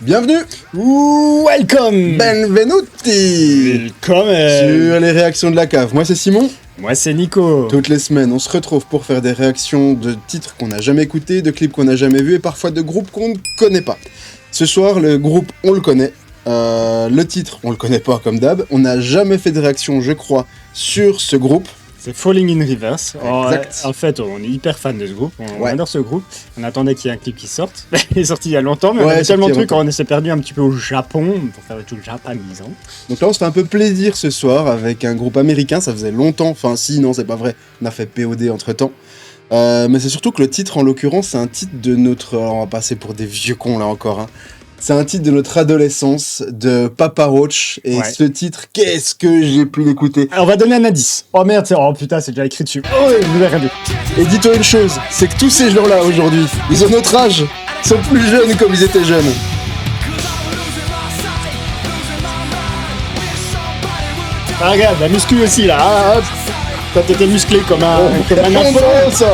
Bienvenue, Welcome. benvenuti Welcome. sur les réactions de la cave. Moi c'est Simon. Moi c'est Nico. Toutes les semaines on se retrouve pour faire des réactions de titres qu'on n'a jamais écoutés, de clips qu'on n'a jamais vus et parfois de groupes qu'on ne connaît pas. Ce soir le groupe on le connaît, le titre on le connaît pas comme d'hab. On n'a jamais fait de réaction je crois sur ce groupe. C'est Falling in Reverse. Exact. En fait, on est hyper fan de ce groupe. On Ouais. adore ce groupe. On attendait qu'il y ait un clip qui sorte. Il est sorti il y a longtemps, mais Ouais, on avait tellement de sorti il y a trucs. On s'est perdu un petit peu au Japon pour faire tout le japonisant. Donc là on se fait un peu plaisir ce soir avec un groupe américain, ça faisait longtemps, enfin si non c'est pas vrai, on a fait POD entre temps. Mais c'est surtout que le titre en l'occurrence c'est un titre de notre... Alors on va passer pour des vieux cons là encore hein. C'est un titre de notre adolescence, de Papa Roach, et Ouais. ce titre, qu'est-ce que j'ai pu l'écouter. Alors, on va donner un indice. Oh merde, oh putain, c'est déjà écrit dessus. Oh, je l'ai rien dit. Et dis-toi une chose, c'est que tous ces gens-là aujourd'hui, ils ont notre âge, ils sont plus jeunes comme ils étaient jeunes. Ah, regarde, la muscu aussi là. Ah, hop. Toi, t'étais musclé comme un enfant. Comment ça?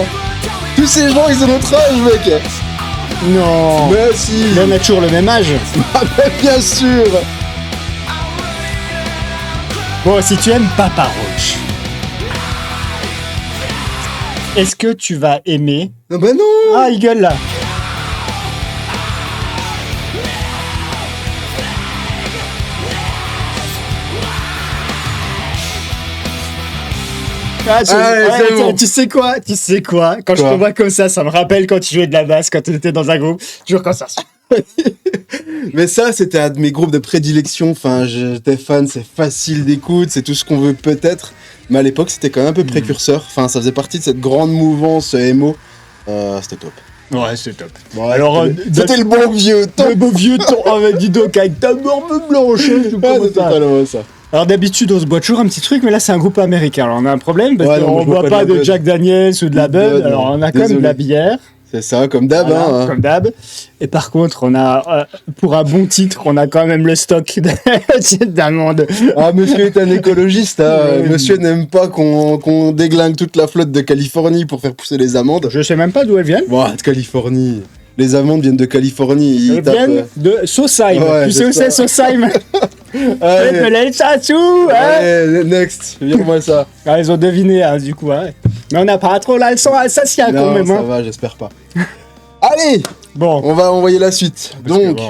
Tous ces gens, ils ont notre âge, mec. Non. Mais si. Mais on a toujours le même âge. Ah bah, bien sûr. Bon, si tu aimes Papa Roach, est-ce que tu vas aimer... Non bah non. Ah, il gueule là. Ah, Allez, c'est bon. tu sais quoi? Quand je Quoi te vois comme ça me rappelle quand tu jouais de la basse, quand tu étais dans un groupe, toujours comme ça. Mais ça, c'était un de mes groupes de prédilection. Enfin, j'étais fan, c'est facile d'écoute, c'est tout ce qu'on veut peut-être. Mais à l'époque, c'était quand même un peu précurseur. Enfin, ça faisait partie de cette grande mouvance emo. C'était top. Ouais, c'est top. Bon, Alors, c'était le bon vieux temps. le beau vieux temps avec dis donc avec ta barbe blanche. je sais pas Ah, comment c'est ça. totalement ça. Alors d'habitude on se boit toujours un petit truc, mais là c'est un groupe américain. Alors on a un problème parce Ouais, non, qu'on moi, je bois boit pas pas de la de Bud. Jack Daniels ou de la Bud, Bud. Alors on a quand même de la désolé. bière. C'est ça, comme d'hab. Voilà, hein. comme d'hab. Et par contre, on a, pour un bon titre, on a quand même le stock d'amandes. Ah, monsieur est un écologiste. Hein. Ouais. Monsieur n'aime pas qu'on déglingue toute la flotte de Californie pour faire pousser les amandes. Je sais même pas d'où elles viennent. Bon, de Californie. Les amandes viennent de Californie. Ils Elles tapent, viennent de Sausheim. Ouais, Tu sais où c'est c'est Sausheim? Allez, Appelez ça sous, hein? allez, next, vire-moi ça. Ah, ils ont deviné, hein, du coup, hein. Mais on n'a pas trop la leçon alsacien quand Non, même, ça hein. va, j'espère pas. Allez, Bon. on va envoyer la suite. Parce que Donc, bon,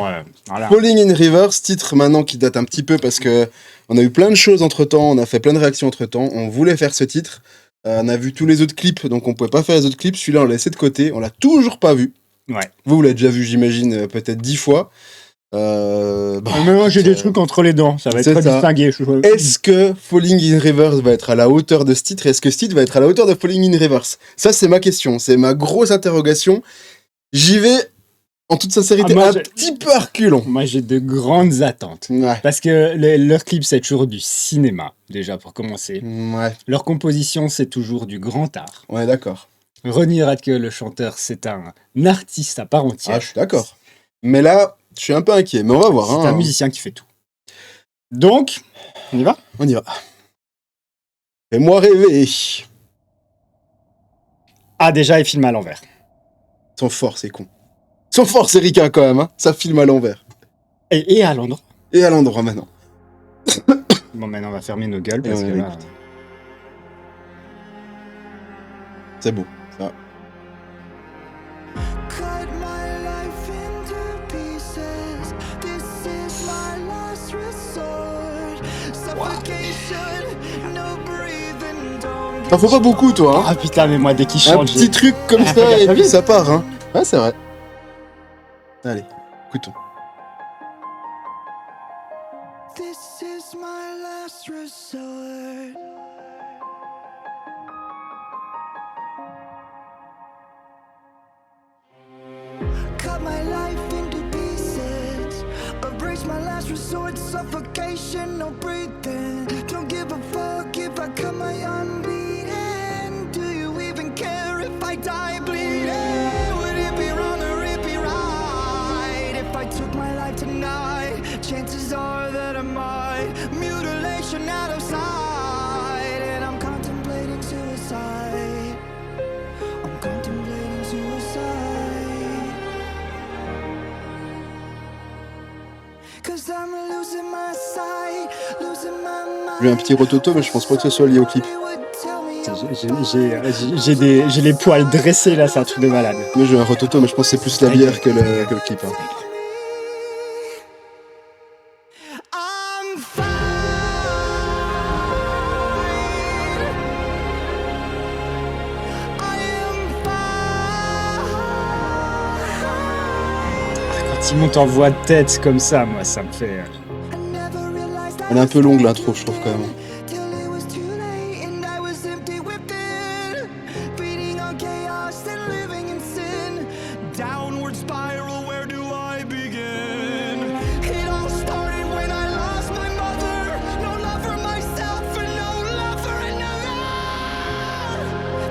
voilà. Falling in Reverse, titre maintenant qui date un petit peu parce que on a eu plein de choses entre temps, on a fait plein de réactions entre temps, on voulait faire ce titre. On a vu tous les autres clips, donc on pouvait pas faire les autres clips. Celui-là, on l'a laissé de côté, on l'a toujours pas vu. Ouais. Vous l'avez déjà vu, j'imagine, peut-être 10 fois. Bon, Mais moi j'ai des trucs entre les dents, ça va être C'est très ça. distingué. Est-ce que Falling in Reverse va être à la hauteur de ce titre? Est-ce que ce titre va être à la hauteur de Falling in Reverse? Ça, c'est ma question, c'est ma grosse interrogation. J'y vais, en toute sincérité, Ah, moi, un j'ai- petit peu à reculons. Moi j'ai de grandes attentes. Ouais. Parce que leur clip c'est toujours du cinéma, déjà pour commencer. Ouais, Leur composition c'est toujours du grand art. ouais, d'accord. Ronnie Radke, le chanteur, c'est un artiste à part entière. Ah, je suis d'accord. Mais là, je suis un peu inquiet, mais on va voir. C'est hein. un musicien qui fait tout. Donc, on y va? On y va. Fais-moi rêver. Ah déjà il filme à l'envers. Ils sont forts, c'est con. Ils sont forts, ces ricains, quand même. Hein. Ça filme à l'envers. Et à l'endroit. Et à l'endroit, maintenant. Bon maintenant on va fermer nos gueules Et parce on que va là... écouter. C'est beau, ça. Cut my life into pieces. This is my last resort. Suffocation, no breathing, don't T'en faut pas beaucoup, toi. Hein. Ah putain mais moi dès qu'il Un chante... petit truc comme Ah, ça, regarde, et t'as puis vu ça part. Hein. Ouais, c'est vrai. Allez, écoutons. This is my last resort. Cut my life into pieces. Erase my last resort. Suffocation, no breathing. Don't give a fuck if I cut my unbeaten. Do you even care if I die bleeding? Would it be wrong or it be right if I took my life tonight? Chances are that I might. Mutilation out of sight, and I'm contemplating suicide. I'm contemplating suicide. 'cause I'm losing my sight, losing my mind. J'ai un petit rototo, mais je pense pas que ce soit lié au clip. J'ai les poils dressés là, c'est un truc de malade. Moi j'ai un rototo, mais je pense que c'est plus la bière que le clip. Hein. I'm fine. I am fine. Quand il monte en voix de tête comme ça, moi ça me fait. I never realized I Elle est un peu longue l'intro, je trouve quand même. till it was too late and I was empty within, feeding on chaos and living in sin. Downward spiral, where do I begin? It all started when I lost my mother. No love for myself and no love for another.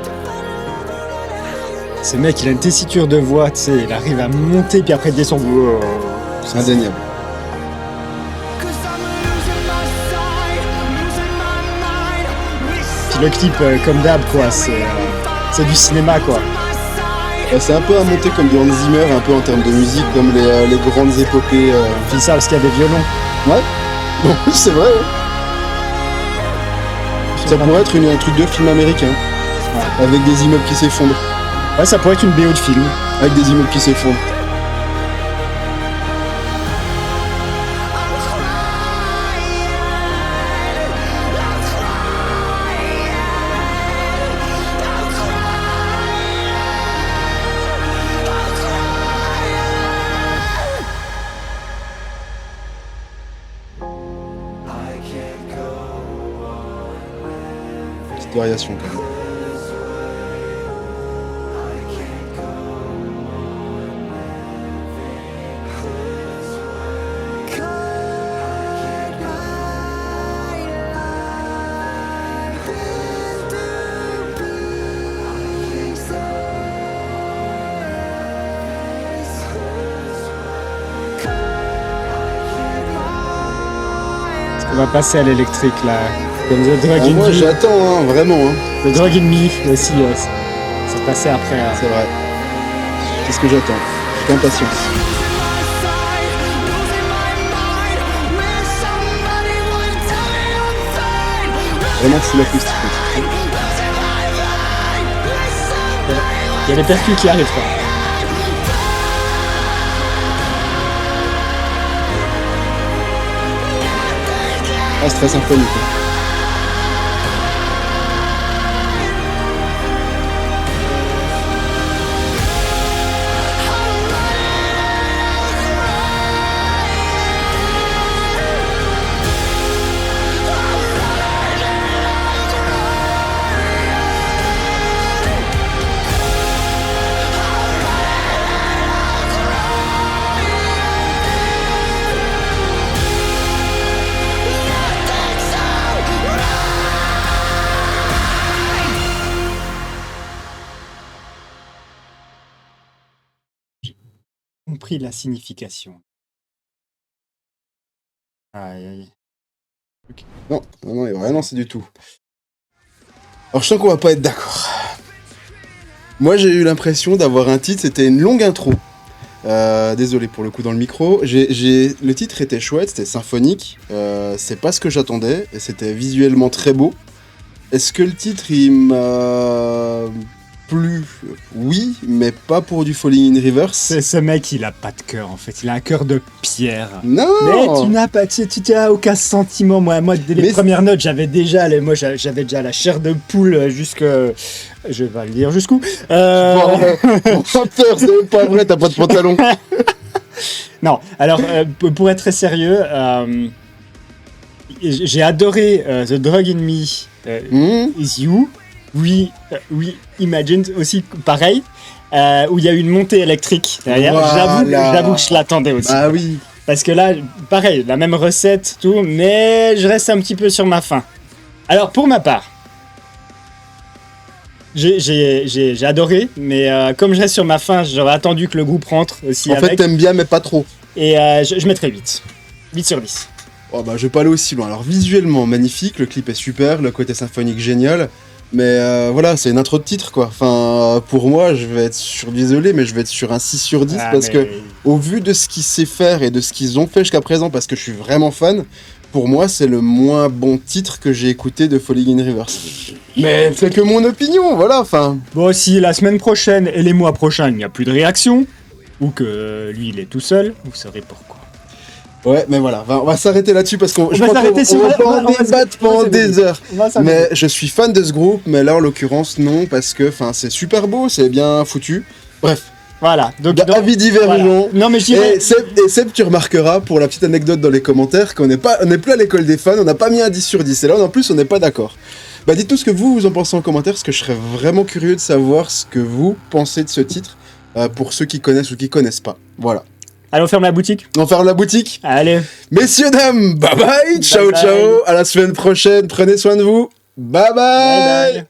To find a lover on a higher level. Ce mec, il a une tessiture de voix, tu sais, il arrive à monter puis après il descend. Wow. C'est indéniable. 'Cause I'm losing my sight, losing my mind. Puis le clip, comme d'hab, quoi, c'est du cinéma, quoi. C'est un peu à monter comme du Hans Zimmer, un peu en termes de musique, comme les grandes épopées. Puis ça, parce qu'il y a des violons. Ouais, bon, c'est vrai. Ouais. Ça pourrait être un truc de film américain, avec des immeubles qui s'effondrent. Ouais, ça pourrait être une BO de film. Avec des immeubles qui s'effondrent. Petite variation quand même. On va passer à l'électrique, là. Comme The Drug in Moi Me. j'attends, hein, vraiment. Hein. The Drug in Me aussi, c'est passé après. C'est vrai. C'est ce que j'attends. Avec impatience. Vraiment c'est l'acoustique. Il y a les percus qui arrivent, quoi. Ah, c'est très symphonique. Hein. Compris la signification. Aïe, aïe. Non, non, c'est du tout. Alors je sens qu'on va pas être d'accord. Moi j'ai eu l'impression d'avoir un titre, c'était une longue intro. Désolé pour le coup dans le micro. Le titre était chouette, c'était symphonique. C'est pas ce que j'attendais et c'était visuellement très beau. Est-ce que le titre il m'a plu? Oui, mais pas pour du Falling in Reverse. Ce mec, il a pas de cœur en fait, il a un cœur de pierre. Non. Mais tu n'as pas, tu n'as aucun sentiment. Moi, dès les premières notes, j'avais déjà la chair de poule jusque, je vais le dire jusqu'où. Menteur, c'est pas vrai, t'as pas de pantalon. Non, alors pour être très sérieux, j'ai adoré The Drug in Me Is You. Oui, Imagine aussi pareil, où il y a eu une montée électrique derrière. Voilà. J'avoue que je l'attendais aussi. Ah oui. Parce que là, pareil, la même recette, tout, mais je reste un petit peu sur ma faim. Alors pour ma part, j'ai adoré, mais comme je reste sur ma faim, j'aurais attendu que le groupe rentre aussi En fait, t'aimes bien, mais pas trop. Et je mettrais 8. 8 sur 10. Oh bah, je vais pas aller aussi loin. Alors, visuellement, magnifique, le clip est super, le côté symphonique génial. Mais voilà, c'est une intro de titre quoi. Enfin, pour moi, je vais être désolé, mais je vais être sur un 6 sur 10 parce que, au vu de ce qu'il sait faire et de ce qu'ils ont fait jusqu'à présent, parce que je suis vraiment fan, pour moi, c'est le moins bon titre que j'ai écouté de Falling in Reverse. Mais c'est que mon opinion, voilà, enfin. Bon, si la semaine prochaine et les mois prochains, il n'y a plus de réaction, ou que lui, il est tout seul, vous saurez pourquoi. Ouais, mais voilà, on va s'arrêter là-dessus parce qu'on va s'arrêter sur- on va en débattre pendant des heures. On va Mais je suis fan de ce groupe, mais là en l'occurrence non, parce que c'est super beau, c'est bien foutu. Bref, Voilà. Donc, avis divergents. voilà. Non, mais je dirais... Et Seb, tu remarqueras pour la petite anecdote dans les commentaires qu'on n'est plus à l'école des fans, on n'a pas mis un 10 sur 10. Et là en plus on n'est pas d'accord. Bah dites-nous ce que vous en pensez en commentaire, parce que je serais vraiment curieux de savoir ce que vous pensez de ce titre, pour ceux qui connaissent ou qui connaissent pas. Voilà. Allez, on ferme la boutique. On ferme la boutique. Allez. Messieurs, dames, bye bye, ciao, Bye bye. ciao, à la semaine prochaine, prenez soin de vous, bye bye, Bye bye.